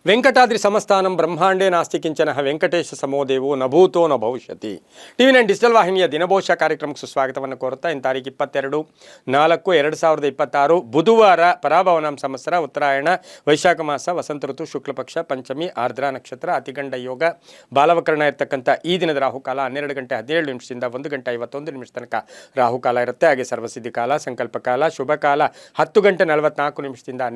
ವೆಂಕಟಾದ್ರಿ ಸಮಸ್ಥಾನಂ ಬ್ರಹ್ಮಾಂಡೇ ನಾಸ್ತಿ ಕಿಂಚನ ವೆಂಕಟೇಶ ಸಮೋದೇವೋ ನಭೂತೋ ನ ಭವಿಷ್ಯತಿ. ಟಿವಿ9 ಡಿಜಿಟಲ್ ವಾಹಿನಿಯ ದಿನಭೋಷ ಕಾರ್ಯಕ್ರಮಕ್ಕೆ ಸುಸ್ವಾಗತವನ್ನು ಕೋರುತ್ತಾ ಇನ್ನು ತಾರೀಕು 22/4/2026 ಬುಧವಾರ ಪರಾಭವನಾಮ ಸಂವತ್ಸರ ಉತ್ತರಾಯಣ ವೈಶಾಖ ಮಾಸ ವಸಂತ ಋತು ಶುಕ್ಲ ಪಕ್ಷ ಪಂಚಮಿ ಆರ್ದ್ರ ನಕ್ಷತ್ರ ಅತಿಗಂಡ ಯೋಗ ಬಾಲವಕರಣ ಇರತಕ್ಕಂಥ ಈ ದಿನದ ರಾಹುಕಾಲ 12:17 1:51 ತನಕ ರಾಹುಕಾಲ ಇರುತ್ತೆ. ಹಾಗೆ ಸರ್ವಸಿದ್ಧಿ ಕಾಲ, ಸಂಕಲ್ಪ ಕಾಲ, ಶುಭ ಕಾಲ 10:44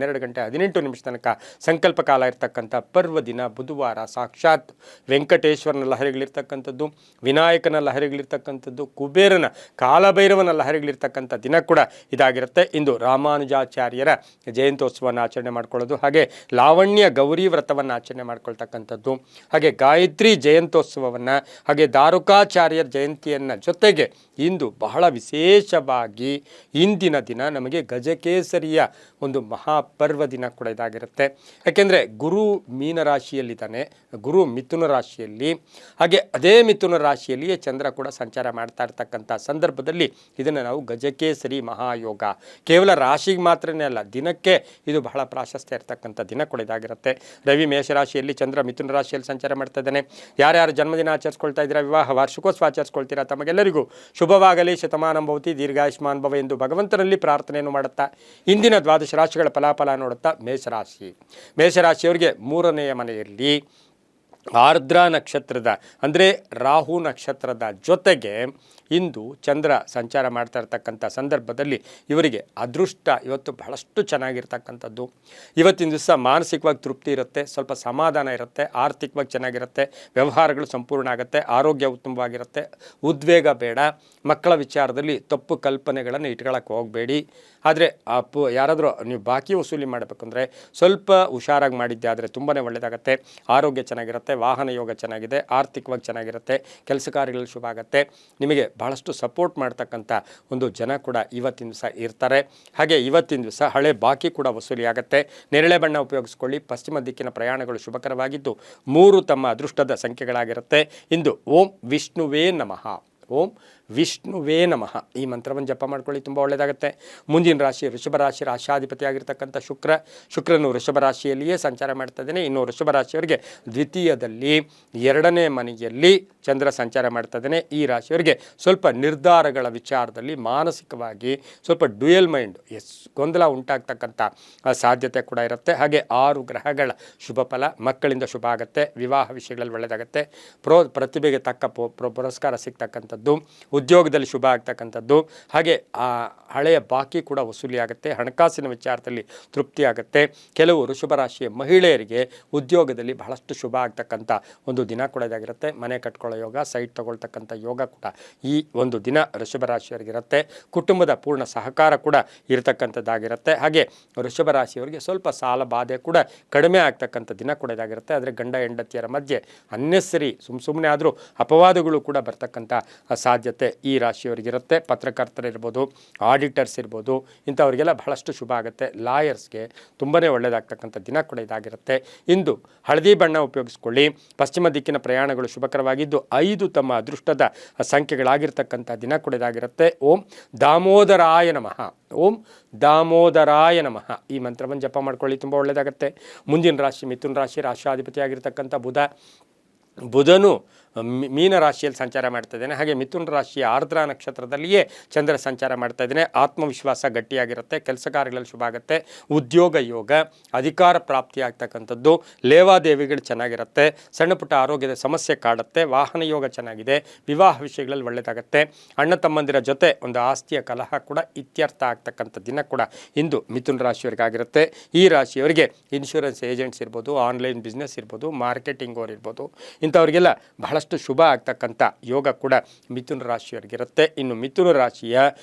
12:18 ತನಕ ಸಂಕಲ್ಪ ಕಾಲ ಇರ್ತಕ್ಕಂಥ ಪರ್ವ ದಿನ ಬುಧವಾರ. ಸಾಕ್ಷಾತ್ ವೆಂಕಟೇಶ್ವರನ ಲಹರಿಗಳಿರ್ತಕ್ಕಂಥದ್ದು, ವಿನಾಯಕನ ಲಹರಿಗಳಿರ್ತಕ್ಕಂಥದ್ದು, ಕುಬೇರನ ಕಾಲಭೈರವನ ಲಹರಿಗಳಿರ್ತಕ್ಕಂಥ ದಿನ ಕೂಡ ಇದಾಗಿರುತ್ತೆ. ಇಂದು ರಾಮಾನುಜಾಚಾರ್ಯರ ಜಯಂತ್ಯೋತ್ಸವವನ್ನು ಆಚರಣೆ ಮಾಡ್ಕೊಳ್ಳೋದು, ಹಾಗೆ ಲಾವಣ್ಯ ಗೌರಿ ವ್ರತವನ್ನು ಆಚರಣೆ ಮಾಡ್ಕೊಳ್ತಕ್ಕಂಥದ್ದು, ಹಾಗೆ ಗಾಯತ್ರಿ ಜಯಂತ್ಯೋತ್ಸವವನ್ನು, ಹಾಗೆ ದಾರುಕಾಚಾರ್ಯರ ಜಯಂತಿಯನ್ನು ಜೊತೆಗೆ ಇಂದು ಬಹಳ ವಿಶೇಷವಾಗಿ ಇಂದಿನ ದಿನ ನಮಗೆ ಗಜಕೇಸರಿಯ ಒಂದು ಮಹಾಪರ್ವ ದಿನ ಕೂಡ ಇದಾಗಿರುತ್ತೆ. ಯಾಕೆಂದರೆ ಗುರು ಮೀನರಾಶಿಯಲ್ಲಿದ್ದಾನೆ, ಗುರು ಮಿಥುನ ರಾಶಿಯಲ್ಲಿ, ಹಾಗೆ ಅದೇ ಮಿಥುನ ರಾಶಿಯಲ್ಲಿಯೇ ಚಂದ್ರ ಕೂಡ ಸಂಚಾರ ಮಾಡ್ತಾ ಇರ್ತಕ್ಕಂಥ ಸಂದರ್ಭದಲ್ಲಿ ಇದನ್ನು ನಾವು ಗಜಕೇಸರಿ ಮಹಾಯೋಗ, ಕೇವಲ ರಾಶಿಗೆ ಮಾತ್ರನೇ ಅಲ್ಲ ದಿನಕ್ಕೆ ಇದು ಬಹಳ ಪ್ರಾಶಸ್ತ್ಯ ಇರ್ತಕ್ಕಂಥ ದಿನ ಕೂಡ ಇದಾಗಿರುತ್ತೆ. ರವಿ ಮೇಷರಾಶಿಯಲ್ಲಿ, ಚಂದ್ರ ಮಿಥುನ ರಾಶಿಯಲ್ಲಿ ಸಂಚಾರ ಮಾಡ್ತಾ ಇದ್ದಾನೆ. ಯಾರ್ಯಾರು ಜನ್ಮದಿನ ಆಚರಿಸ್ಕೊಳ್ತಾ ಇದ್ದೀರಾ, ವಿವಾಹ ವಾರ್ಷಿಕೋತ್ಸವ ಆಚರಿಸ್ಕೊಳ್ತೀರಾ, ತಮಗೆಲ್ಲರಿಗೂ ಶುಭವಾಗಲಿ, ಶತಮಾನಂ ಭವತಿ, ದೀರ್ಘಾಯುಷ್ಮಾನ್ ಭವ ಎಂದು ಭಗವಂತನಲ್ಲಿ ಪ್ರಾರ್ಥನೆಯನ್ನು ಮಾಡುತ್ತಾ ಇಂದಿನ ದ್ವಾದಶ ರಾಶಿಗಳ ಫಲಾಫಲ ನೋಡುತ್ತಾ ಮೇಷರಾಶಿಯವರಿಗೆ 3ನೇ ಮನೆಯಲ್ಲಿ ಆರ್ದ್ರ ನಕ್ಷತ್ರದ ಅಂದರೆ ರಾಹು ನಕ್ಷತ್ರದ ಜೊತೆಗೆ ಇಂದು ಚಂದ್ರ ಸಂಚಾರ ಮಾಡ್ತಾ ಇರ್ತಕ್ಕಂಥ ಸಂದರ್ಭದಲ್ಲಿ ಇವರಿಗೆ ಅದೃಷ್ಟ ಇವತ್ತು ಬಹಳಷ್ಟು ಚೆನ್ನಾಗಿರ್ತಕ್ಕಂಥದ್ದು. ಇವತ್ತಿನ ದಿವಸ ಮಾನಸಿಕವಾಗಿ ತೃಪ್ತಿ ಇರುತ್ತೆ, ಸ್ವಲ್ಪ ಸಮಾಧಾನ ಇರುತ್ತೆ, ಆರ್ಥಿಕವಾಗಿ ಚೆನ್ನಾಗಿರುತ್ತೆ, ವ್ಯವಹಾರಗಳು ಸಂಪೂರ್ಣ ಆಗುತ್ತೆ, ಆರೋಗ್ಯ ಉತ್ತಮವಾಗಿರುತ್ತೆ, ಉದ್ವೇಗ ಬೇಡ, ಮಕ್ಕಳ ವಿಚಾರದಲ್ಲಿ ತಪ್ಪು ಕಲ್ಪನೆಗಳನ್ನು ಇಟ್ಕೊಳ್ಳೋಕ್ಕೆ ಹೋಗಬೇಡಿ. ಆದರೆ ಯಾರಾದರೂ ನೀವು ಬಾಕಿ ವಸೂಲಿ ಮಾಡಬೇಕಂದ್ರೆ ಸ್ವಲ್ಪ ಹುಷಾರಾಗಿ ಮಾಡಿದ್ದೆ ಆದರೆ ತುಂಬಾ ಒಳ್ಳೆಯದಾಗುತ್ತೆ. ಆರೋಗ್ಯ ಚೆನ್ನಾಗಿರುತ್ತೆ, ವಾಹನ ಯೋಗ ಚೆನ್ನಾಗಿದೆ, ಆರ್ಥಿಕವಾಗಿ ಚೆನ್ನಾಗಿರುತ್ತೆ, ಕೆಲಸ ಕಾರ್ಯಗಳಲ್ಲಿ ಶುಭ ಆಗುತ್ತೆ. ನಿಮಗೆ ಬಹಳಷ್ಟು ಸಪೋರ್ಟ್ ಮಾಡ್ತಕ್ಕಂಥ ಒಂದು ಜನ ಕೂಡ ಇವತ್ತಿನ ದಿವಸ ಇರ್ತಾರೆ. ಹಾಗೆ ಇವತ್ತಿನ ದಿವಸ ಹಳೆ ಬಾಕಿ ಕೂಡ ವಸೂಲಿ ಆಗುತ್ತೆ. ನೇರಳೆ ಬಣ್ಣ ಉಪಯೋಗಿಸ್ಕೊಳ್ಳಿ. ಪಶ್ಚಿಮ ದಿಕ್ಕಿನ ಪ್ರಯಾಣಗಳು ಶುಭಕರವಾಗಿದ್ದು 3 ತಮ್ಮ ಅದೃಷ್ಟದ ಸಂಖ್ಯೆಗಳಾಗಿರುತ್ತೆ. ಇಂದು ಓಂ ವಿಷ್ಣುವೇ ನಮಃ, ಓಂ ವಿಷ್ಣುವೇ ನಮಃ ಈ ಮಂತ್ರವನ್ನು ಜಪ ಮಾಡ್ಕೊಳ್ಳಿ, ತುಂಬ ಒಳ್ಳೆಯದಾಗುತ್ತೆ. ಮುಂದಿನ ರಾಶಿ ವೃಷಭ ರಾಶಿ, ರಾಶಾಧಿಪತಿಯಾಗಿರ್ತಕ್ಕಂಥ ಶುಕ್ರನು ವೃಷಭ ರಾಶಿಯಲ್ಲಿಯೇ ಸಂಚಾರ ಮಾಡ್ತಾ ಇದ್ದಾನೆ. ಇನ್ನು ವೃಷಭ ರಾಶಿಯವರಿಗೆ ದ್ವಿತೀಯದಲ್ಲಿ 2ನೇ ಮನೆಯಲ್ಲಿ ಚಂದ್ರ ಸಂಚಾರ ಮಾಡ್ತಾ ಇದ್ದಾನೆ. ಈ ರಾಶಿಯವರಿಗೆ ಸ್ವಲ್ಪ ನಿರ್ಧಾರಗಳ ವಿಚಾರದಲ್ಲಿ ಮಾನಸಿಕವಾಗಿ ಸ್ವಲ್ಪ ಡ್ಯುಯಲ್ ಮೈಂಡ್, ಗೊಂದಲ ಉಂಟಾಗ್ತಕ್ಕಂಥ ಸಾಧ್ಯತೆ ಕೂಡ ಇರುತ್ತೆ. ಹಾಗೆ 6 ಗ್ರಹಗಳ ಶುಭ ಫಲ, ಮಕ್ಕಳಿಂದ ಶುಭ ಆಗುತ್ತೆ, ವಿವಾಹ ವಿಷಯಗಳಲ್ಲಿ ಒಳ್ಳೆಯದಾಗುತ್ತೆ, ಪ್ರತಿಭೆಗೆ ತಕ್ಕ ಪುರಸ್ಕಾರ ಸಿಗ್ತಕ್ಕಂಥದ್ದು, ಉದ್ಯೋಗದಲ್ಲಿ ಶುಭ ಆಗ್ತಕ್ಕಂಥದ್ದು, ಹಾಗೆ ಆ ಹಳೆಯ ಬಾಕಿ ಕೂಡ ವಸೂಲಿ ಆಗುತ್ತೆ, ಹಣಕಾಸಿನ ವಿಚಾರದಲ್ಲಿ ತೃಪ್ತಿ ಆಗುತ್ತೆ. ಕೆಲವು ವೃಷಭ ರಾಶಿಯ ಮಹಿಳೆಯರಿಗೆ ಉದ್ಯೋಗದಲ್ಲಿ ಬಹಳಷ್ಟು ಶುಭ ಆಗ್ತಕ್ಕಂಥ ಒಂದು ದಿನ ಕೂಡ ಇದಾಗಿರುತ್ತೆ. ಮನೆ ಕಟ್ಕೊಳ್ಳೋ ಯೋಗ, ಸೈಟ್ ತಗೊಳ್ತಕ್ಕಂಥ ಯೋಗ ಕೂಡ ಈ ಒಂದು ದಿನ ವೃಷಭ ರಾಶಿಯವರಿಗಿರುತ್ತೆ. ಕುಟುಂಬದ ಪೂರ್ಣ ಸಹಕಾರ ಕೂಡ ಇರತಕ್ಕಂಥದ್ದಾಗಿರುತ್ತೆ. ಹಾಗೆ ವೃಷಭ ರಾಶಿಯವರಿಗೆ ಸ್ವಲ್ಪ ಸಾಲ ಬಾಧೆ ಕೂಡ ಕಡಿಮೆ ಆಗ್ತಕ್ಕಂಥ ದಿನ ಕೂಡ ಇದಾಗಿರುತ್ತೆ. ಆದರೆ ಗಂಡ ಹೆಂಡತಿಯರ ಮಧ್ಯೆ ಅನ್ನೆಸರಿ ಸುಮ್ಮನೆ ಆದರೂ ಅಪವಾದಗಳು ಕೂಡ ಬರ್ತಕ್ಕಂಥ ಸಾಧ್ಯತೆ ಈ ರಾಶಿಯವರಿಗಿರುತ್ತೆ. ಪತ್ರಕರ್ತರಿರ್ಬೋದು, ಆಡಿಟರ್ಸ್ ಇರ್ಬೋದು, ಇಂಥವರಿಗೆಲ್ಲ ಬಹಳಷ್ಟು ಶುಭ ಆಗುತ್ತೆ. ಲಾಯರ್ಸ್ಗೆ ತುಂಬಾ ಒಳ್ಳೆಯದಾಗ್ತಕ್ಕಂಥ ದಿನ ಕೂಡ ಇದಾಗಿರುತ್ತೆ. ಇಂದು ಹಳದಿ ಬಣ್ಣ ಉಪಯೋಗಿಸ್ಕೊಳ್ಳಿ. ಪಶ್ಚಿಮ ದಿಕ್ಕಿನ ಪ್ರಯಾಣಗಳು ಶುಭಕರವಾಗಿದ್ದು 5 ತಮ್ಮ ಅದೃಷ್ಟದ ಸಂಖ್ಯೆಗಳಾಗಿರ್ತಕ್ಕಂಥ ದಿನ ಕೂಡ ಇದಾಗಿರುತ್ತೆ. ಓಂ ದಾಮೋದರಾಯ ನಮಃ, ಓಂ ದಾಮೋದರಾಯ ನಮಃ ಈ ಮಂತ್ರವನ್ನು ಜಪ ಮಾಡ್ಕೊಳ್ಳಿ, ತುಂಬ ಒಳ್ಳೆಯದಾಗುತ್ತೆ. ಮುಂದಿನ ರಾಶಿ ಮಿಥುನ ರಾಶಿ, ರಾಶಾಧಿಪತಿಯಾಗಿರ್ತಕ್ಕಂಥ ಬುಧನು ಮೀನ ರಾಶಿಯಲ್ಲಿ ಸಂಚಾರ ಮಾಡ್ತಾ ಇದ್ದಾನೆ. ಹಾಗೆ ಮಿಥುನ ರಾಶಿಯ ಆರ್ದ್ರ ನಕ್ಷತ್ರದಲ್ಲಿಯೇ ಚಂದ್ರ ಸಂಚಾರ ಮಾಡ್ತಾ ಇದ್ದಾನೆ. ಆತ್ಮವಿಶ್ವಾಸ ಗಟ್ಟಿಯಾಗಿರುತ್ತೆ, ಕೆಲಸ ಕಾರ್ಯಗಳಲ್ಲಿ ಶುಭ ಆಗುತ್ತೆ, ಉದ್ಯೋಗ ಯೋಗ, ಅಧಿಕಾರ ಪ್ರಾಪ್ತಿ ಆಗ್ತಕ್ಕಂಥದ್ದು, ಲೇವಾದೇವಿಗಳು ಚೆನ್ನಾಗಿರುತ್ತೆ, ಸಣ್ಣ ಪುಟ್ಟ ಆರೋಗ್ಯದ ಸಮಸ್ಯೆ ಕಾಡುತ್ತೆ, ವಾಹನ ಯೋಗ ಚೆನ್ನಾಗಿದೆ, ವಿವಾಹ ವಿಷಯಗಳಲ್ಲಿ ಒಳ್ಳೆಯದಾಗುತ್ತೆ. ಅಣ್ಣ ತಮ್ಮಂದಿರ ಜೊತೆ ಒಂದು ಆಸ್ತಿಯ ಕಲಹ ಕೂಡ ಇತ್ಯರ್ಥ ಆಗ್ತಕ್ಕಂಥ ದಿನ ಕೂಡ ಇಂದು ಮಿಥುನ ರಾಶಿಯವರಿಗಾಗಿರುತ್ತೆ. ಈ ರಾಶಿಯವರಿಗೆ ಇನ್ಶೂರೆನ್ಸ್ ಏಜೆಂಟ್ಸ್ ಇರ್ಬೋದು, ಆನ್ಲೈನ್ ಬಿಸ್ನೆಸ್ ಇರ್ಬೋದು, ಮಾರ್ಕೆಟಿಂಗ್ ಅವ್ರು ಇರ್ಬೋದು, ಇಂಥವ್ರಿಗೆಲ್ಲ ಬಹಳಷ್ಟು ಶುಭ ಆಗ್ತಕ್ಕಂಥ ಯೋಗ ಕೂಡ ಮಿಥುನ ರಾಶಿಯವರಿಗಿರುತ್ತೆ. ಇನ್ನು ಮಿಥುನ ರಾಶಿಯ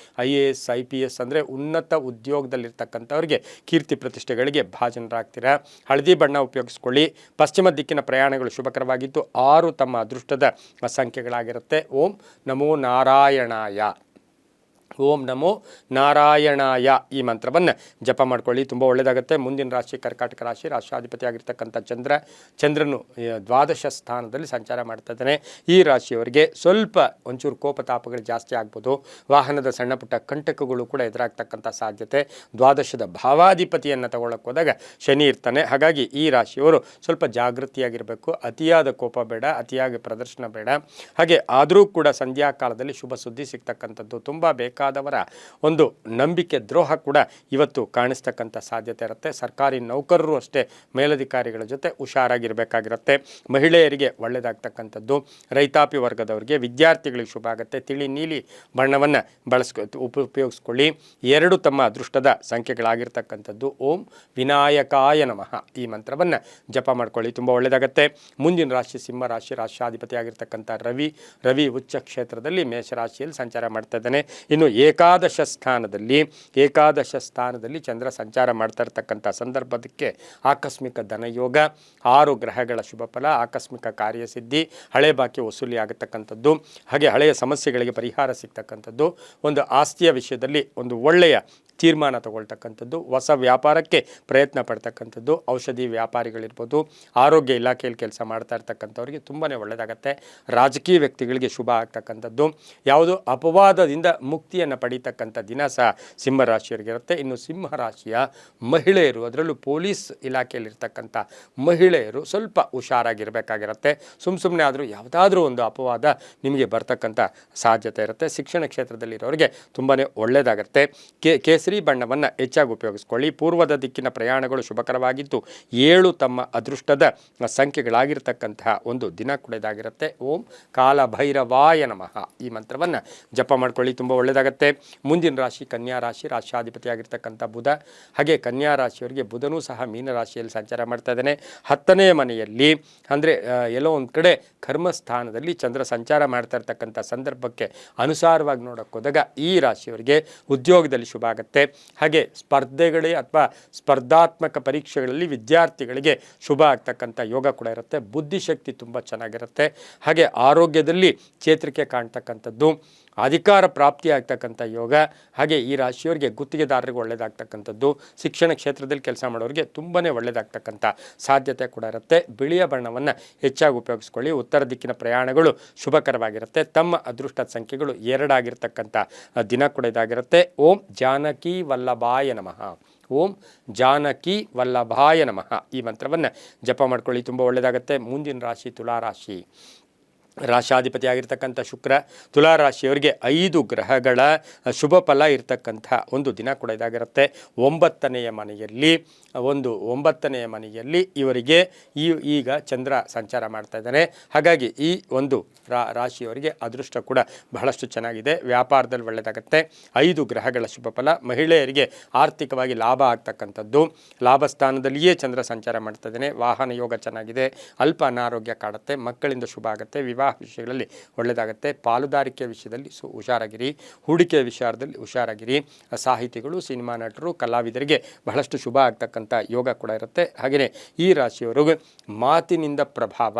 IAS IPS ಅಂದರೆ ಉನ್ನತ ಉದ್ಯೋಗದಲ್ಲಿರ್ತಕ್ಕಂಥವ್ರಿಗೆ ಕೀರ್ತಿ ಪ್ರತಿಷ್ಠೆಗಳಿಗೆ ಭಾಜನರಾಗ್ತೀರಾ. ಹಳದಿ ಬಣ್ಣ ಉಪಯೋಗಿಸ್ಕೊಳ್ಳಿ. ಪಶ್ಚಿಮ ದಿಕ್ಕಿನ ಪ್ರಯಾಣಗಳು ಶುಭಕರವಾಗಿದ್ದು 6 ತಮ್ಮ ಅದೃಷ್ಟದ ಸಂಖ್ಯೆಗಳಾಗಿರುತ್ತೆ. ಓಂ ನಮೋ ನಾರಾಯಣಾಯ, ಓಂ ನಮೋ ನಾರಾಯಣಾಯ ಈ ಮಂತ್ರವನ್ನು ಜಪ ಮಾಡ್ಕೊಳ್ಳಿ, ತುಂಬ ಒಳ್ಳೆಯದಾಗುತ್ತೆ. ಮುಂದಿನ ರಾಶಿ ಕರ್ಕಾಟಕ ರಾಶಿ. ರಾಷ್ಟ್ರಾಧಿಪತಿ ಆಗಿರ್ತಕ್ಕಂಥ ಚಂದ್ರನು ದ್ವಾದಶ ಸ್ಥಾನದಲ್ಲಿ ಸಂಚಾರ ಮಾಡ್ತಾ ಇದ್ದಾನೆ. ಈ ರಾಶಿಯವರಿಗೆ ಸ್ವಲ್ಪ ಒಂಚೂರು ಕೋಪತಾಪಗಳು ಜಾಸ್ತಿ ಆಗ್ಬೋದು. ವಾಹನದ ಸಣ್ಣ ಪುಟ್ಟ ಕಂಟಕಗಳು ಕೂಡ ಎದುರಾಗ್ತಕ್ಕಂಥ ಸಾಧ್ಯತೆ. ದ್ವಾದಶದ ಭಾವಾಧಿಪತಿಯನ್ನು ತಗೊಳ್ಳೋಕೆ ಹೋದಾಗ ಶನಿ ಇರ್ತಾನೆ. ಹಾಗಾಗಿ ಈ ರಾಶಿಯವರು ಸ್ವಲ್ಪ ಜಾಗೃತಿಯಾಗಿರಬೇಕು. ಅತಿಯಾದ ಕೋಪ ಬೇಡ, ಅತಿಯಾಗಿ ಪ್ರದರ್ಶನ ಬೇಡ. ಹಾಗೆ ಆದರೂ ಕೂಡ ಸಂಧ್ಯಾ ಕಾಲದಲ್ಲಿ ಶುಭ ಸುದ್ದಿ ಸಿಗ್ತಕ್ಕಂಥದ್ದು, ತುಂಬ ಬೇಕಾದವರ ಒಂದು ನಂಬಿಕೆ ದ್ರೋಹ ಕೂಡ ಇವತ್ತು ಕಾಣಿಸ್ತಕ್ಕಂಥ ಸಾಧ್ಯತೆ ಇರುತ್ತೆ. ಸರ್ಕಾರಿ ನೌಕರರು ಅಷ್ಟೇ ಮೇಲಧಿಕಾರಿಗಳ ಜೊತೆ ಹುಷಾರಾಗಿರಬೇಕಾಗಿರುತ್ತೆ. ಮಹಿಳೆಯರಿಗೆ ಒಳ್ಳೆಯದಾಗ್ತಕ್ಕಂಥದ್ದು, ರೈತಾಪಿ ವರ್ಗದವರಿಗೆ, ವಿದ್ಯಾರ್ಥಿಗಳಿಗೆ ಶುಭ ಆಗುತ್ತೆ. ತಿಳಿ ನೀಲಿ ಬಣ್ಣವನ್ನು ಉಪಯೋಗಿಸ್ಕೊಳ್ಳಿ. 2 ತಮ್ಮ ಅದೃಷ್ಟದ ಸಂಖ್ಯೆಗಳಾಗಿರ್ತಕ್ಕಂಥದ್ದು. ಓಂ ವಿನಾಯಕಾಯ ನಮಃ ಈ ಮಂತ್ರವನ್ನು ಜಪ ಮಾಡ್ಕೊಳ್ಳಿ, ತುಂಬ ಒಳ್ಳೆಯದಾಗುತ್ತೆ. ಮುಂದಿನ ರಾಶಿ ಸಿಂಹ ರಾಶಿ. ರಾಷ್ಟ್ರಾಧಿಪತಿ ಆಗಿರ್ತಕ್ಕಂಥ ರವಿ ಉಚ್ಚ ಕ್ಷೇತ್ರದಲ್ಲಿ ಮೇಷರಾಶಿಯಲ್ಲಿ ಸಂಚಾರ ಮಾಡ್ತಾ ಇದ್ದಾನೆ. ಇನ್ನು ಏಕಾದಶ ಸ್ಥಾನದಲ್ಲಿ ಚಂದ್ರ ಸಂಚಾರ ಮಾಡ್ತಾ ಇರ್ತಕ್ಕಂಥ ಸಂದರ್ಭಕ್ಕೆ ಆಕಸ್ಮಿಕ ಧನಯೋಗ, 6 ಗ್ರಹಗಳ ಶುಭ ಫಲ, ಆಕಸ್ಮಿಕ ಕಾರ್ಯಸಿದ್ಧಿ, ಹಳೆ ಬಾಕಿ ವಸೂಲಿ ಆಗತಕ್ಕಂಥದ್ದು, ಹಾಗೆ ಹಳೆಯ ಸಮಸ್ಯೆಗಳಿಗೆ ಪರಿಹಾರ ಸಿಗ್ತಕ್ಕಂಥದ್ದು, ಒಂದು ಆಸ್ತಿಯ ವಿಷಯದಲ್ಲಿ ಒಂದು ಒಳ್ಳೆಯ ತೀರ್ಮಾನ ತಗೊಳ್ತಕ್ಕಂಥದ್ದು, ಹೊಸ ವ್ಯಾಪಾರಕ್ಕೆ ಪ್ರಯತ್ನ ಪಡ್ತಕ್ಕಂಥದ್ದು, ಔಷಧಿ ವ್ಯಾಪಾರಿಗಳಿರ್ಬೋದು, ಆರೋಗ್ಯ ಇಲಾಖೆಯಲ್ಲಿ ಕೆಲಸ ಮಾಡ್ತಾ ಇರ್ತಕ್ಕಂಥವ್ರಿಗೆ ತುಂಬಾ ಒಳ್ಳೆಯದಾಗತ್ತೆ. ರಾಜಕೀಯ ವ್ಯಕ್ತಿಗಳಿಗೆ ಶುಭ ಆಗ್ತಕ್ಕಂಥದ್ದು, ಯಾವುದೋ ಅಪವಾದದಿಂದ ಮುಕ್ತಿಯನ್ನು ಪಡೀತಕ್ಕಂಥ ದಿನ ಸಹ ಸಿಂಹರಾಶಿಯವರಿಗಿರುತ್ತೆ. ಇನ್ನು ಸಿಂಹರಾಶಿಯ ಮಹಿಳೆಯರು, ಅದರಲ್ಲೂ ಪೊಲೀಸ್ ಇಲಾಖೆಯಲ್ಲಿರ್ತಕ್ಕಂಥ ಮಹಿಳೆಯರು ಸ್ವಲ್ಪ ಹುಷಾರಾಗಿರಬೇಕಾಗಿರುತ್ತೆ. ಸುಮ್ಮನೆ ಆದರೂ ಯಾವುದಾದ್ರೂ ಒಂದು ಅಪವಾದ ನಿಮಗೆ ಬರ್ತಕ್ಕಂಥ ಸಾಧ್ಯತೆ ಇರುತ್ತೆ. ಶಿಕ್ಷಣ ಕ್ಷೇತ್ರದಲ್ಲಿರೋರಿಗೆ ತುಂಬಾ ಒಳ್ಳೆಯದಾಗುತ್ತೆ. ಕೇಸರಿ ಬಣ್ಣವನ್ನು ಹೆಚ್ಚಾಗಿ ಉಪಯೋಗಿಸ್ಕೊಳ್ಳಿ. ಪೂರ್ವದ ದಿಕ್ಕಿನ ಪ್ರಯಾಣಗಳು ಶುಭಕರವಾಗಿದ್ದು 7 ತಮ್ಮ ಅದೃಷ್ಟದ ಸಂಖ್ಯೆಗಳಾಗಿರ್ತಕ್ಕಂತಹ ಒಂದು ದಿನ ಕೂಡ ಇದಾಗಿರುತ್ತೆ. ಓಂ ಕಾಲಭೈರವಾಯ ನಮಃ ಈ ಮಂತ್ರವನ್ನು ಜಪ ಮಾಡ್ಕೊಳ್ಳಿ, ತುಂಬ ಒಳ್ಳೆಯದಾಗುತ್ತೆ. ಮುಂದಿನ ರಾಶಿ ಕನ್ಯಾ ರಾಶಿ. ರಾಷ್ಟ್ರಾಧಿಪತಿ ಆಗಿರ್ತಕ್ಕಂಥ ಬುಧ, ಹಾಗೆ ಕನ್ಯಾ ರಾಶಿಯವರಿಗೆ ಬುಧನೂ ಸಹ ಮೀನರಾಶಿಯಲ್ಲಿ ಸಂಚಾರ ಮಾಡ್ತಾ ಇದ್ದಾನೆ. 10ನೇ ಮನೆಯಲ್ಲಿ ಅಂದರೆ ಎಲ್ಲೋ ಒಂದು ಕಡೆ ಕರ್ಮಸ್ಥಾನದಲ್ಲಿ ಚಂದ್ರ ಸಂಚಾರ ಮಾಡ್ತಾ ಇರ್ತಕ್ಕಂಥ ಸಂದರ್ಭಕ್ಕೆ ಅನುಸಾರವಾಗಿ ನೋಡೋಕೆ ಹೋದಾಗ ಈ ರಾಶಿಯವರಿಗೆ ಉದ್ಯೋಗದಲ್ಲಿ ಶುಭ ಆಗುತ್ತೆ. ಹಾಗೆ ಸ್ಪರ್ಧೆಗಳೇ ಅಥವಾ ಸ್ಪರ್ಧಾತ್ಮಕ ಪರೀಕ್ಷೆಗಳಲ್ಲಿ ವಿದ್ಯಾರ್ಥಿಗಳಿಗೆ ಶುಭ ಆಗ್ತಕ್ಕಂಥ ಯೋಗ ಕೂಡ ಇರುತ್ತೆ. ಬುದ್ಧಿಶಕ್ತಿ ತುಂಬ ಚೆನ್ನಾಗಿರುತ್ತೆ. ಹಾಗೆ ಆರೋಗ್ಯದಲ್ಲಿ ಚೇತರಿಕೆ ಕಾಣ್ತಕ್ಕಂಥದ್ದು, ಅಧಿಕಾರ ಪ್ರಾಪ್ತಿ ಆಗ್ತಕ್ಕಂಥ ಯೋಗ, ಹಾಗೆ ಈ ರಾಶಿಯವರಿಗೆ ಗುತ್ತಿಗೆದಾರರಿಗೆ ಒಳ್ಳೆಯದಾಗ್ತಕ್ಕಂಥದ್ದು, ಶಿಕ್ಷಣ ಕ್ಷೇತ್ರದಲ್ಲಿ ಕೆಲಸ ಮಾಡೋರಿಗೆ ತುಂಬಾ ಒಳ್ಳೆಯದಾಗ್ತಕ್ಕಂಥ ಸಾಧ್ಯತೆ ಕೂಡ ಇರುತ್ತೆ. ಬಿಳಿಯ ಬಣ್ಣವನ್ನು ಹೆಚ್ಚಾಗಿ ಉಪಯೋಗಿಸ್ಕೊಳ್ಳಿ. ಉತ್ತರ ದಿಕ್ಕಿನ ಪ್ರಯಾಣಗಳು ಶುಭಕರವಾಗಿರುತ್ತೆ. ತಮ್ಮ ಅದೃಷ್ಟದ ಸಂಖ್ಯೆಗಳು 2 ಆಗಿರ್ತಕ್ಕಂಥ ದಿನ ಕೂಡ ಇದಾಗಿರುತ್ತೆ. ಓಂ ಜಾನಕಿ ವಲ್ಲಭಾಯ ನಮಃ. ಓಂ ಜಾನಕಿ ವಲ್ಲಭಾಯ ನಮಃ ಈ ಮಂತ್ರವನ್ನು ಜಪ ಮಾಡ್ಕೊಳ್ಳಿ, ತುಂಬ ಒಳ್ಳೆಯದಾಗುತ್ತೆ. ಮುಂದಿನ ರಾಶಿ ತುಲಾರಾಶಿ. ರಾಶಾಧಿಪತಿ ಆಗಿರ್ತಕ್ಕಂಥ ಶುಕ್ರ ತುಲಾರಾಶಿಯವರಿಗೆ 5 ಗ್ರಹಗಳ ಶುಭ ಫಲ ಇರತಕ್ಕಂಥ ಒಂದು ದಿನ ಕೂಡ ಇದಾಗಿರುತ್ತೆ. 9ನೇ ಮನೆಯಲ್ಲಿ ಇವರಿಗೆ ಈಗ ಚಂದ್ರ ಸಂಚಾರ ಮಾಡ್ತಾ ಇದ್ದಾನೆ. ಹಾಗಾಗಿ ಈ ಒಂದು ರಾಶಿಯವರಿಗೆ ಅದೃಷ್ಟ ಕೂಡ ಬಹಳಷ್ಟು ಚೆನ್ನಾಗಿದೆ. ವ್ಯಾಪಾರದಲ್ಲಿ ಒಳ್ಳೆಯದಾಗುತ್ತೆ. 5 ಗ್ರಹಗಳ ಶುಭ ಫಲ. ಮಹಿಳೆಯರಿಗೆ ಆರ್ಥಿಕವಾಗಿ ಲಾಭ ಆಗ್ತಕ್ಕಂಥದ್ದು, ಲಾಭ ಸ್ಥಾನದಲ್ಲಿಯೇ ಚಂದ್ರ ಸಂಚಾರ ಮಾಡ್ತಾ ಇದ್ದಾನೆ. ವಾಹನ ಯೋಗ ಚೆನ್ನಾಗಿದೆ. ಅಲ್ಪ ಅನಾರೋಗ್ಯ ಕಾಡುತ್ತೆ. ಮಕ್ಕಳಿಂದ ಶುಭ ಆಗುತ್ತೆ. ವಿವಾಹ ವಿಷಯಗಳಲ್ಲಿ ಒಳ್ಳೆಯದಾಗುತ್ತೆ. ಪಾಲುದಾರಿಕೆ ವಿಷಯದಲ್ಲಿ ಹುಷಾರಾಗಿರಿ. ಹೂಡಿಕೆ ವಿಚಾರದಲ್ಲಿ ಹುಷಾರಾಗಿರಿ. ಸಾಹಿತಿಗಳು, ಸಿನಿಮಾ ನಟರು, ಕಲಾವಿದರಿಗೆ ಬಹಳಷ್ಟು ಶುಭ ಆಗ್ತಕ್ಕಂಥ ಯೋಗ ಕೂಡ ಇರುತ್ತೆ. ಹಾಗೆಯೇ ಈ ರಾಶಿಯವರು ಮಾತಿನಿಂದ ಪ್ರಭಾವ,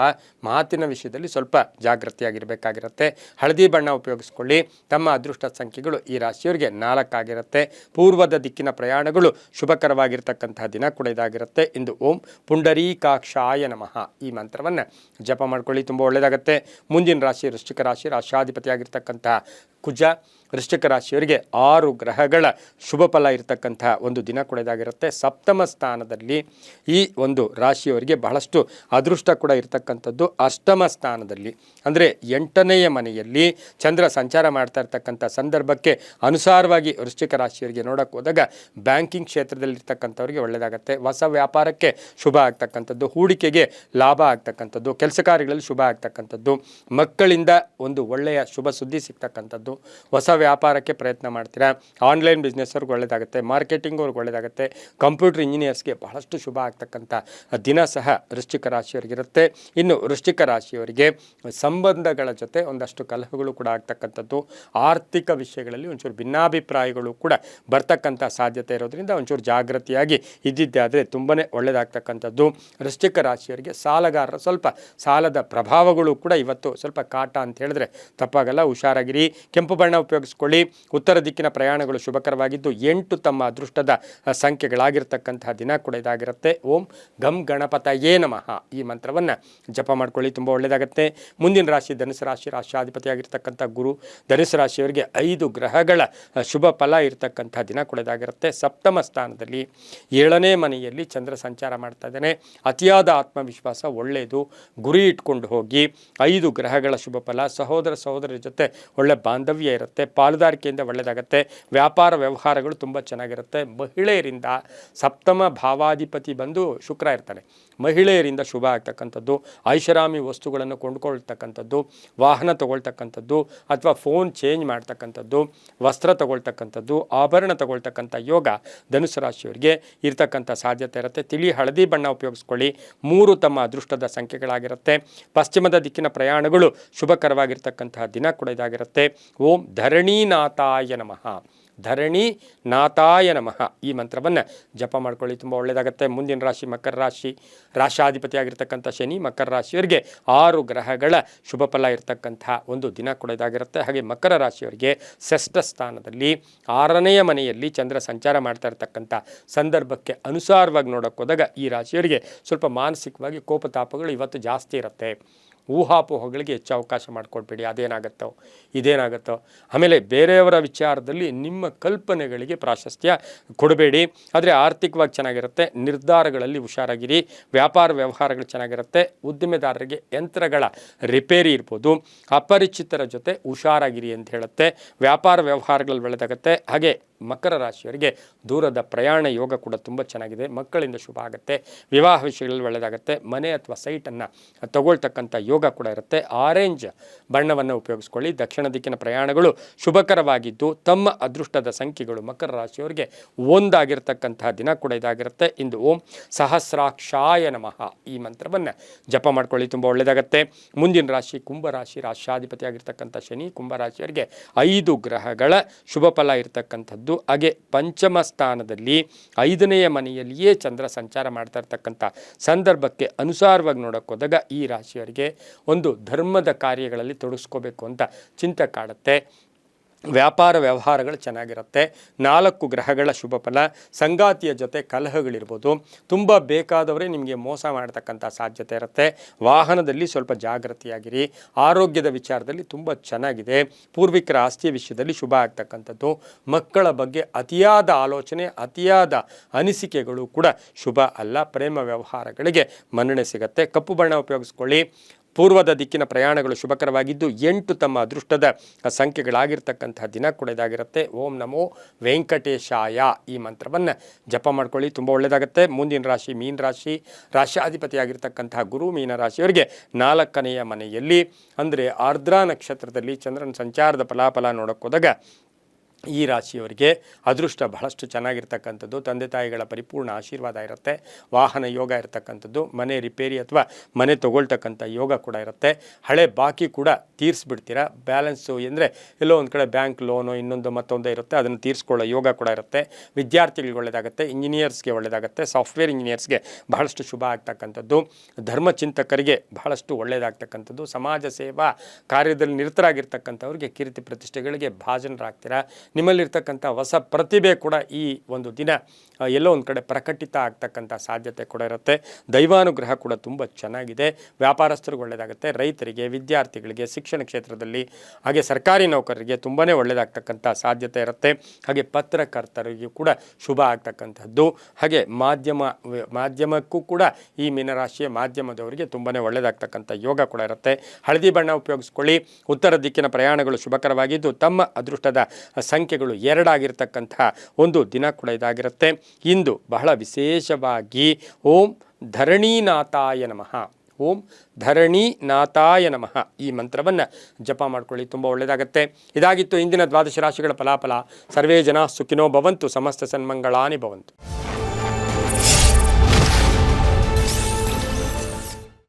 ಮಾತಿನ ವಿಷಯದಲ್ಲಿ ಸ್ವಲ್ಪ ಜಾಗೃತಿಯಾಗಿರಬೇಕಾಗಿರುತ್ತೆ. ಹಳದಿ ಬಣ್ಣ ಉಪಯೋಗಿಸ್ಕೊಳ್ಳಿ. ತಮ್ಮ ಅದೃಷ್ಟ ಸಂಖ್ಯೆಗಳು ಈ ರಾಶಿಯವರಿಗೆ 4 ಆಗಿರುತ್ತೆ. ಪೂರ್ವದ ದಿಕ್ಕಿನ ಪ್ರಯಾಣಗಳು ಶುಭಕರವಾಗಿರ್ತಕ್ಕಂತಹ ದಿನ ಕೂಡ ಇದಾಗಿರುತ್ತೆ. ಇಂದು ಓಂ ಪುಂಡರೀಕಾಕ್ಷಾಯ ನಮಃ ಈ ಮಂತ್ರವನ್ನು ಜಪ ಮಾಡ್ಕೊಳ್ಳಿ, ತುಂಬ ಒಳ್ಳೆಯದಾಗುತ್ತೆ. ಮುಂದಿನ ರಾಶಿ ವೃಶ್ಚಿಕ ರಾಶಿ. ರಾಷ್ಟ್ರಾಧಿಪತಿಯಾಗಿರ್ತಕ್ಕಂಥ ಕುಜ ವೃಶ್ಚಿಕ ರಾಶಿಯವರಿಗೆ 6 ಗ್ರಹಗಳ ಶುಭ ಫಲ ಇರತಕ್ಕಂಥ ಒಂದು ದಿನ ಕೂಡ ಇದಾಗಿರುತ್ತೆ. 7ಮ ಸ್ಥಾನದಲ್ಲಿ ಈ ಒಂದು ರಾಶಿಯವರಿಗೆ ಬಹಳಷ್ಟು ಅದೃಷ್ಟ ಕೂಡ ಇರತಕ್ಕಂಥದ್ದು. 8ಮ ಸ್ಥಾನದಲ್ಲಿ ಅಂದರೆ 8ನೇ ಮನೆಯಲ್ಲಿ ಚಂದ್ರ ಸಂಚಾರ ಮಾಡ್ತಾ ಇರ್ತಕ್ಕಂಥ ಸಂದರ್ಭಕ್ಕೆ ಅನುಸಾರವಾಗಿ ವೃಶ್ಚಿಕ ರಾಶಿಯವರಿಗೆ ನೋಡೋಕೆ ಹೋದಾಗ ಬ್ಯಾಂಕಿಂಗ್ ಕ್ಷೇತ್ರದಲ್ಲಿರ್ತಕ್ಕಂಥವ್ರಿಗೆ ಒಳ್ಳೆಯದಾಗುತ್ತೆ. ಹೊಸ ವ್ಯಾಪಾರಕ್ಕೆ ಶುಭ ಆಗ್ತಕ್ಕಂಥದ್ದು, ಹೂಡಿಕೆಗೆ ಲಾಭ ಆಗ್ತಕ್ಕಂಥದ್ದು, ಕೆಲಸ ಕಾರ್ಯಗಳಲ್ಲಿ ಶುಭ ಆಗ್ತಕ್ಕಂಥದ್ದು, ಮಕ್ಕಳಿಂದ ಒಂದು ಒಳ್ಳೆಯ ಶುಭ ಸುದ್ದಿ ಸಿಗ್ತಕ್ಕಂಥದ್ದು, ಹೊಸ ವ್ಯಾಪಾರಕ್ಕೆ ಪ್ರಯತ್ನ ಮಾಡ್ತೀರಾ. ಆನ್ಲೈನ್ ಬಿಸ್ನೆಸ್ವ್ರಿಗೆ ಒಳ್ಳೆಯದಾಗುತ್ತೆ. ಮಾರ್ಕೆಟಿಂಗ್ ಅವ್ರಿಗೆ ಒಳ್ಳೆಯದಾಗುತ್ತೆ. ಕಂಪ್ಯೂಟರ್ ಇಂಜಿನಿಯರ್ಸ್ಗೆ ಬಹಳಷ್ಟು ಶುಭ ಆಗ್ತಕ್ಕಂಥ ದಿನ ಸಹ ವೃಶ್ಚಿಕ ರಾಶಿಯವರಿಗಿರುತ್ತೆ. ಇನ್ನು ವೃಶ್ಚಿಕ ರಾಶಿಯವರಿಗೆ ಸಂಬಂಧಗಳ ಜೊತೆ ಒಂದಷ್ಟು ಕಲಹಗಳು ಕೂಡ ಆಗ್ತಕ್ಕಂಥದ್ದು, ಆರ್ಥಿಕ ವಿಷಯಗಳಲ್ಲಿ ಒಂಚೂರು ಭಿನ್ನಾಭಿಪ್ರಾಯಗಳು ಕೂಡ ಬರ್ತಕ್ಕಂಥ ಸಾಧ್ಯತೆ ಇರೋದ್ರಿಂದ ಒಂಚೂರು ಜಾಗೃತಿಯಾಗಿ ಇದ್ದಿದ್ದಾದರೆ ತುಂಬಾ ಒಳ್ಳೆಯದಾಗ್ತಕ್ಕಂಥದ್ದು. ವೃಶ್ಚಿಕ ರಾಶಿಯವರಿಗೆ ಸಾಲಗಾರರ ಸ್ವಲ್ಪ ಸಾಲದ ಪ್ರಭಾವಗಳು ಕೂಡ ಇವತ್ತು ಸ್ವಲ್ಪ ಕಾಟ ಅಂತ ಹೇಳಿದ್ರೆ ತಪ್ಪಾಗಲ್ಲ. ಹುಷಾರಾಗಿರಿ. ಕೆಂಪು ಬಣ್ಣ ಉಪಯೋಗಿಸ್ಕೊಳ್ಳಿ. ಉತ್ತರ ದಿಕ್ಕಿನ ಪ್ರಯಾಣಗಳು ಶುಭಕರವಾಗಿದ್ದು 8 ತಮ್ಮ ಅದೃಷ್ಟದ ಸಂಖ್ಯೆಗಳಾಗಿರ್ತಕ್ಕಂತಹ ದಿನ ಕೂಡ ಇದಾಗಿರುತ್ತೆ. ಓಂ ಗಂ ಗಣಪತಯೇ ನಮಃ ಈ ಮಂತ್ರವನ್ನು ಜಪ ಮಾಡ್ಕೊಳ್ಳಿ, ತುಂಬ ಒಳ್ಳೆಯದಾಗುತ್ತೆ. ಮುಂದಿನ ರಾಶಿ ಧನುಸು ರಾಶಿ, ರಾಶಿಯಾಧಿಪತಿಯಾಗಿರ್ತಕ್ಕಂಥ ಗುರು. ಧನುಸು ರಾಶಿಯವರಿಗೆ 5 ಗ್ರಹಗಳ ಶುಭ ಫಲ ಇರತಕ್ಕಂಥ ದಿನ ಕೂಡ ಇದಾಗಿರುತ್ತೆ. ಸಪ್ತಮ ಸ್ಥಾನದಲ್ಲಿ 7ನೇ ಮನೆಯಲ್ಲಿ ಚಂದ್ರ ಸಂಚಾರ ಮಾಡ್ತಾ ಇದ್ದಾನೆ. ಅತಿಯಾದ ಆತ್ಮವಿಶ್ವಾಸ ಒಳ್ಳೆಯದು, ಗುರಿ ಇಟ್ಕೊಂಡು ಹೋಗಿ. 5 ಗ್ರಹಗಳ ಶುಭ ಫಲ. ಸಹೋದರರ ಜೊತೆ ಒಳ್ಳೆ ಬಾಂಧವ್ಯ ಇರುತ್ತೆ, ಪಾಲುದಾರಿಕೆಯಿಂದ ಒಳ್ಳೆಯದಾಗುತ್ತೆ. ವ್ಯಾಪಾರ ವ್ಯವಹಾರಗಳು ತುಂಬ ಚೆನ್ನಾಗಿರುತ್ತೆ. ಮಹಿಳೆಯರಿಂದ ಸಪ್ತಮ ಭಾವಾಧಿಪತಿ ಬಂದು ಶುಕ್ರ ಇರ್ತಾನೆ. ಮಹಿಳೆಯರಿಂದ ಶುಭ ಆಗ್ತಕ್ಕಂಥದ್ದು, ಐಷಾರಾಮಿ ವಸ್ತುಗಳನ್ನು ಕೊಂಡ್ಕೊಳ್ತಕ್ಕಂಥದ್ದು, ವಾಹನ ತಗೊಳ್ತಕ್ಕಂಥದ್ದು ಅಥವಾ ಫೋನ್ ಚೇಂಜ್ ಮಾಡ್ತಕ್ಕಂಥದ್ದು, ವಸ್ತ್ರ ತಗೊಳ್ತಕ್ಕಂಥದ್ದು, ಆಭರಣ ತಗೊಳ್ತಕ್ಕಂಥ ಯೋಗ ಧನುಸು ರಾಶಿಯವರಿಗೆ ಇರ್ತಕ್ಕಂಥ ಸಾಧ್ಯತೆ ಇರುತ್ತೆ. ತಿಳಿ ಹಳದಿ ಬಣ್ಣ ಉಪಯೋಗಿಸ್ಕೊಳ್ಳಿ. 3 ತಮ್ಮ ಅದೃಷ್ಟದ ಸಂಖ್ಯೆಗಳಾಗಿರುತ್ತೆ. ಪಶ್ಚಿಮದ ದಿಕ್ಕಿನ ಪ್ರಯಾಣಗಳು ಶುಭಕರವಾಗಿರ್ತಕ್ಕಂತಹ ದಿನ ಕೂಡ ಇದಾಗಿರುತ್ತೆ. ಓಂ ಧರಣೀನಾಥಾಯ ನಮಃ, ಧರಣೀನಾಥಾಯ ನಮಃ ಈ ಮಂತ್ರವನ್ನು ಜಪ ಮಾಡ್ಕೊಳ್ಳಿ, ತುಂಬ ಒಳ್ಳೆಯದಾಗುತ್ತೆ. ಮುಂದಿನ ರಾಶಿ ಮಕರ ರಾಶಿ. ರಾಶಾಧಿಪತಿಯಾಗಿರ್ತಕ್ಕಂಥ ಶನಿ ಮಕರ ರಾಶಿಯವರಿಗೆ 6 ಗ್ರಹಗಳ ಶುಭ ಫಲ ಇರತಕ್ಕಂಥ ಒಂದು ದಿನ ಕೂಡ ಇದಾಗಿರುತ್ತೆ. ಹಾಗೆ ಮಕರ ರಾಶಿಯವರಿಗೆ ಷಷ್ಠ ಸ್ಥಾನದಲ್ಲಿ 6ನೆಯ ಮನೆಯಲ್ಲಿ ಚಂದ್ರ ಸಂಚಾರ ಮಾಡ್ತಾ ಇರ್ತಕ್ಕಂಥ ಸಂದರ್ಭಕ್ಕೆ ಅನುಸಾರವಾಗಿ ನೋಡೋಕೆ ಹೋದಾಗ ಈ ರಾಶಿಯವರಿಗೆ ಸ್ವಲ್ಪ ಮಾನಸಿಕವಾಗಿ ಕೋಪತಾಪಗಳು ಇವತ್ತು ಜಾಸ್ತಿ ಇರುತ್ತೆ. ಊಹಾಪೋಹಗಳಿಗೆ ಹೆಚ್ಚು ಅವಕಾಶ ಮಾಡಿಕೊಡ್ಬೇಡಿ. ಇದೇನಾಗುತ್ತೋ ಆಮೇಲೆ ಬೇರೆಯವರ ವಿಚಾರದಲ್ಲಿ ನಿಮ್ಮ ಕಲ್ಪನೆಗಳಿಗೆ ಪ್ರಾಶಸ್ತ್ಯ ಕೊಡಬೇಡಿ. ಆದರೆ ಆರ್ಥಿಕವಾಗಿ ಚೆನ್ನಾಗಿರುತ್ತೆ. ನಿರ್ಧಾರಗಳಲ್ಲಿ ಹುಷಾರಾಗಿರಿ. ವ್ಯಾಪಾರ ವ್ಯವಹಾರಗಳು ಚೆನ್ನಾಗಿರುತ್ತೆ. ಉದ್ದಿಮೆದಾರರಿಗೆ ಯಂತ್ರಗಳ ರಿಪೇರಿ ಇರ್ಬೋದು. ಅಪರಿಚಿತರ ಜೊತೆ ಹುಷಾರಾಗಿರಿ ಅಂತ ಹೇಳುತ್ತೆ. ವ್ಯಾಪಾರ ವ್ಯವಹಾರಗಳಲ್ಲಿ ಒಳ್ಳೆಯದಾಗುತ್ತೆ. ಹಾಗೆ ಮಕರ ರಾಶಿಯವರಿಗೆ ದೂರದ ಪ್ರಯಾಣ ಯೋಗ ಕೂಡ ತುಂಬ ಚೆನ್ನಾಗಿದೆ. ಮಕ್ಕಳಿಂದ ಶುಭ ಆಗುತ್ತೆ. ವಿವಾಹ ವಿಷಯಗಳಲ್ಲಿ ಒಳ್ಳೆಯದಾಗುತ್ತೆ. ಮನೆ ಅಥವಾ ಸೈಟನ್ನು ತಗೊಳ್ತಕ್ಕಂಥ ಯೋಗ ಕೂಡ ಇರುತ್ತೆ. ಆರೆಂಜ್ ಬಣ್ಣವನ್ನು ಉಪಯೋಗಿಸ್ಕೊಳ್ಳಿ. ದಕ್ಷಿಣ ದಿಕ್ಕಿನ ಪ್ರಯಾಣಗಳು ಶುಭಕರವಾಗಿದ್ದು ತಮ್ಮ ಅದೃಷ್ಟದ ಸಂಖ್ಯೆಗಳು ಮಕರ ರಾಶಿಯವರಿಗೆ 1 ಆಗಿರ್ತಕ್ಕಂತಹ ದಿನ ಕೂಡ ಇದಾಗಿರುತ್ತೆ. ಇಂದು ಓಂ ಸಹಸ್ರಾಕ್ಷಾಯ ನಮಃ ಈ ಮಂತ್ರವನ್ನು ಜಪ ಮಾಡ್ಕೊಳ್ಳಿ, ತುಂಬ ಒಳ್ಳೆಯದಾಗುತ್ತೆ. ಮುಂದಿನ ರಾಶಿ ಕುಂಭರಾಶಿ. ರಾಶಾಧಿಪತಿಯಾಗಿರ್ತಕ್ಕಂಥ ಶನಿ ಕುಂಭರಾಶಿಯವರಿಗೆ 5 ಗ್ರಹಗಳ ಶುಭ ಫಲ ಇರತಕ್ಕಂಥದ್ದು. ಹಾಗೆ ಪಂಚಮ ಸ್ಥಾನದಲ್ಲಿ 5ನೆಯ ಮನೆಯಲ್ಲಿಯೇ ಚಂದ್ರ ಸಂಚಾರ ಮಾಡ್ತಾ ಇರ್ತಕ್ಕಂಥ ಸಂದರ್ಭಕ್ಕೆ ಅನುಸಾರವಾಗಿ ನೋಡೋಕೆ ಹೋದಾಗ ಈ ರಾಶಿಯವರಿಗೆ ಒಂದು ಧರ್ಮದ ಕಾರ್ಯಗಳಲ್ಲಿ ತೊಡಗಿಸ್ಕೋಬೇಕು ಅಂತ ಚಿಂತೆ ಕಾಡುತ್ತೆ. ವ್ಯಾಪಾರ ವ್ಯವಹಾರಗಳು ಚೆನ್ನಾಗಿರುತ್ತೆ. 4 ಗ್ರಹಗಳ ಶುಭ ಫಲ. ಸಂಗಾತಿಯ ಜೊತೆ ಕಲಹಗಳಿರ್ಬೋದು. ತುಂಬ ಬೇಕಾದವರೇ ನಿಮಗೆ ಮೋಸ ಮಾಡ್ತಕ್ಕಂಥ ಸಾಧ್ಯತೆ ಇರುತ್ತೆ. ವಾಹನದಲ್ಲಿ ಸ್ವಲ್ಪ ಜಾಗೃತಿಯಾಗಿರಿ. ಆರೋಗ್ಯದ ವಿಚಾರದಲ್ಲಿ ತುಂಬ ಚೆನ್ನಾಗಿದೆ. ಪೂರ್ವಿಕರ ಆಸ್ತಿಯ ವಿಷಯದಲ್ಲಿ ಶುಭ ಆಗ್ತಕ್ಕಂಥದ್ದು. ಮಕ್ಕಳ ಬಗ್ಗೆ ಅತಿಯಾದ ಆಲೋಚನೆ, ಅತಿಯಾದ ಅನಿಸಿಕೆಗಳು ಕೂಡ ಶುಭ ಅಲ್ಲ. ಪ್ರೇಮ ವ್ಯವಹಾರಗಳಿಗೆ ಮನ್ನಣೆ ಸಿಗುತ್ತೆ. ಕಪ್ಪು ಬಣ್ಣ ಉಪಯೋಗಿಸ್ಕೊಳ್ಳಿ. ಪೂರ್ವದ ದಿಕ್ಕಿನ ಪ್ರಯಾಣಗಳು ಶುಭಕರವಾಗಿದ್ದು 8 ತಮ್ಮ ಅದೃಷ್ಟದ ಸಂಖ್ಯೆಗಳಾಗಿರ್ತಕ್ಕಂತಹ ದಿನ ಕೂಡ ಇದಾಗಿರುತ್ತೆ. ಓಂ ನಮೋ ವೆಂಕಟೇಶಾಯ ಈ ಮಂತ್ರವನ್ನು ಜಪ ಮಾಡ್ಕೊಳ್ಳಿ, ತುಂಬ ಒಳ್ಳೆಯದಾಗುತ್ತೆ. ಮುಂದಿನ ರಾಶಿ ಮೀನ ರಾಶಿ. ರಾಶಾಧಿಪತಿಯಾಗಿರ್ತಕ್ಕಂತಹ ಗುರು ಮೀನ ರಾಶಿಯವರಿಗೆ 4ನೆಯ ಮನೆಯಲ್ಲಿ ಅಂದರೆ ಆರ್ದ್ರಾ ನಕ್ಷತ್ರದಲ್ಲಿ ಚಂದ್ರನ ಸಂಚಾರದ ಫಲಾಫಲ ನೋಡೋಕೆ ಹೋದಾಗ ಈ ರಾಶಿಯವರಿಗೆ ಅದೃಷ್ಟ ಬಹಳಷ್ಟು ಚೆನ್ನಾಗಿರ್ತಕ್ಕಂಥದ್ದು. ತಂದೆ ತಾಯಿಗಳ ಪರಿಪೂರ್ಣ ಆಶೀರ್ವಾದ ಇರುತ್ತೆ. ವಾಹನ ಯೋಗ ಇರತಕ್ಕಂಥದ್ದು. ಮನೆ ರಿಪೇರಿ ಅಥವಾ ಮನೆ ತೊಗೊಳ್ತಕ್ಕಂಥ ಯೋಗ ಕೂಡ ಇರುತ್ತೆ. ಹಳೆ ಬಾಕಿ ಕೂಡ ತೀರಿಸ್ಬಿಡ್ತೀರಾ. ಬ್ಯಾಲೆನ್ಸು ಅಂದರೆ ಎಲ್ಲೋ ಒಂದು ಕಡೆ ಬ್ಯಾಂಕ್ ಲೋನು ಇನ್ನೊಂದು ಮತ್ತೊಂದು ಇರುತ್ತೆ, ಅದನ್ನು ತೀರಿಸ್ಕೊಳ್ಳೋ ಯೋಗ ಕೂಡ ಇರುತ್ತೆ. ವಿದ್ಯಾರ್ಥಿಗಳಿಗೆ ಒಳ್ಳೆಯದಾಗುತ್ತೆ. ಇಂಜಿನಿಯರ್ಸ್ಗೆ ಒಳ್ಳೆಯದಾಗುತ್ತೆ. ಸಾಫ್ಟ್ವೇರ್ ಇಂಜಿನಿಯರ್ಸ್ಗೆ ಬಹಳಷ್ಟು ಶುಭ ಆಗ್ತಕ್ಕಂಥದ್ದು. ಧರ್ಮಚಿಂತಕರಿಗೆ ಬಹಳಷ್ಟು ಒಳ್ಳೆಯದಾಗ್ತಕ್ಕಂಥದ್ದು. ಸಮಾಜ ಸೇವಾ ಕಾರ್ಯದಲ್ಲಿ ನಿರತರಾಗಿರ್ತಕ್ಕಂಥವ್ರಿಗೆ ಕೀರ್ತಿ ಪ್ರತಿಷ್ಠೆಗಳಿಗೆ ಭಾಜನರಾಗ್ತೀರಾ. ನಿಮ್ಮಲ್ಲಿರ್ತಕ್ಕಂಥ ಹೊಸ ಪ್ರತಿಭೆ ಕೂಡ ಈ ಒಂದು ದಿನ ಎಲ್ಲೋ ಒಂದು ಕಡೆ ಪ್ರಕಟಿತ ಆಗ್ತಕ್ಕಂಥ ಸಾಧ್ಯತೆ ಕೂಡ ಇರುತ್ತೆ. ದೈವಾನುಗ್ರಹ ಕೂಡ ತುಂಬ ಚೆನ್ನಾಗಿದೆ. ವ್ಯಾಪಾರಸ್ಥರಿಗೆ ಒಳ್ಳೆಯದಾಗುತ್ತೆ. ರೈತರಿಗೆ, ವಿದ್ಯಾರ್ಥಿಗಳಿಗೆ, ಶಿಕ್ಷಣ ಕ್ಷೇತ್ರದಲ್ಲಿ ಹಾಗೆ ಸರ್ಕಾರಿ ನೌಕರರಿಗೆ ತುಂಬಾ ಒಳ್ಳೆಯದಾಗ್ತಕ್ಕಂಥ ಸಾಧ್ಯತೆ ಇರುತ್ತೆ. ಹಾಗೆ ಪತ್ರಕರ್ತರಿಗೂ ಕೂಡ ಶುಭ ಆಗ್ತಕ್ಕಂಥದ್ದು. ಹಾಗೆ ಮಾಧ್ಯಮಕ್ಕೂ ಕೂಡ ಈ ಮೀನರಾಶಿಯ ಮಾಧ್ಯಮದವರಿಗೆ ತುಂಬಾ ಒಳ್ಳೆಯದಾಗ್ತಕ್ಕಂಥ ಯೋಗ ಕೂಡ ಇರುತ್ತೆ. ಹಳದಿ ಬಣ್ಣ ಉಪಯೋಗಿಸ್ಕೊಳ್ಳಿ. ಉತ್ತರ ದಿಕ್ಕಿನ ಪ್ರಯಾಣಗಳು ಶುಭಕರವಾಗಿದ್ದು ತಮ್ಮ ಅದೃಷ್ಟದ ಸಂಖ್ಯೆಗಳು 2 ಆಗಿರ್ತಕ್ಕಂಥ ಒಂದು ದಿನ ಕೂಡ ಇದಾಗಿರುತ್ತೆ. ಇಂದು ಬಹಳ ವಿಶೇಷವಾಗಿ ಓಂ ಧರಣೀನಾಥಾಯ ನಮಃ, ಓಂ ಧರಣೀನಾಥಾಯ ನಮಃ ಈ ಮಂತ್ರವನ್ನು ಜಪ ಮಾಡ್ಕೊಳ್ಳಿ, ತುಂಬ ಒಳ್ಳೆಯದಾಗುತ್ತೆ. ಇದಾಗಿತ್ತು ಇಂದಿನ 12 ರಾಶಿಗಳ ಫಲಾಫಲ. ಸರ್ವೇ ಜನ ಸುಖಿನೋ ಭವಂತು, ಸಮಸ್ತ ಸನ್ಮಂಗಳಾನಿ ಭವಂತು.